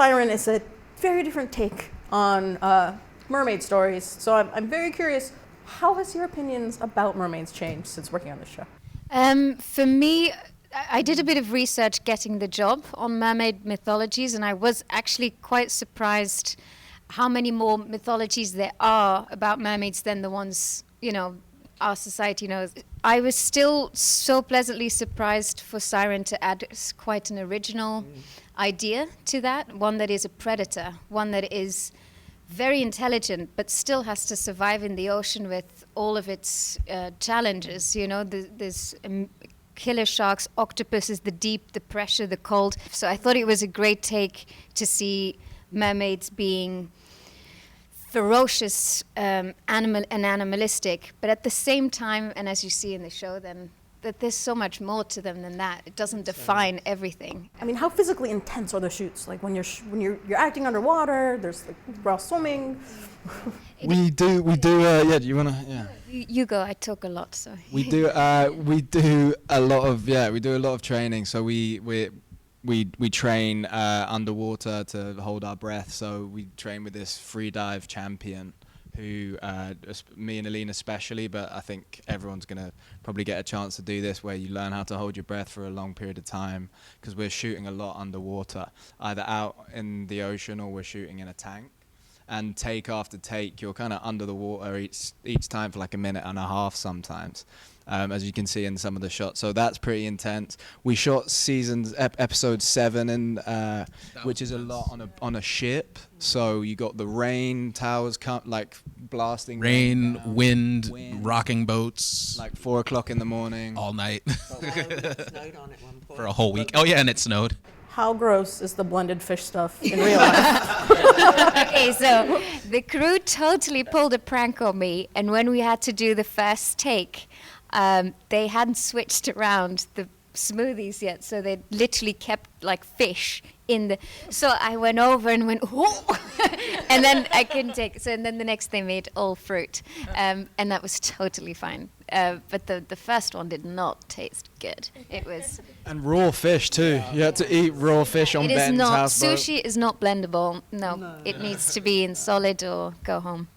Siren is a very different take on mermaid stories. So I'm very curious, how has your opinions about mermaids changed since working on this show? For me, I did a bit of research getting the job on mermaid mythologies, and I was actually quite surprised how many more mythologies there are about mermaids than the ones, our society knows. I was still so pleasantly surprised for Siren to add quite an original idea to that, one that is a predator, one that is very intelligent but still has to survive in the ocean with all of its challenges. There's killer sharks, octopuses, the deep, the pressure, the cold. So I thought it was a great take to see mermaids being ferocious and animalistic, but at the same time, and as you see in the show, then that there's so much more to them than that. It doesn't define everything. I mean, how physically intense are the shoots? Like when you're acting underwater, there's like we're all swimming. We do. Yeah. Do you wanna? Yeah. You go. I talk a lot, so. We do a lot of training. So we train underwater to hold our breath. So we train with this free dive champion who, me and Aline especially, but I think everyone's going to probably get a chance to do this, where you learn how to hold your breath for a long period of time, because we're shooting a lot underwater, either out in the ocean or we're shooting in a tank. And take after take, you're kind of under the water each time for like a minute and a half sometimes, as you can see in some of the shots. So that's pretty intense. We shot episode 7, which is a lot on a ship. So you got the rain towers blasting. Rain, wind, rocking boats. Like 4 o'clock in the morning. All night. Snowed on at one point. For a whole week. Oh yeah, and it snowed. How gross is the blended fish stuff in real life? Okay, so the crew totally pulled a prank on me, and when we had to do the first take, they hadn't switched around the smoothies yet, so they literally kept like fish in the. So I went over and went, oh! And then I couldn't take it. So and then the next they made all fruit, and that was totally fine. But the first one did not taste good. It was. And raw fish too. You had to eat raw fish on Ben's houseboat. Sushi is not blendable. No, it needs to be in solid or go home.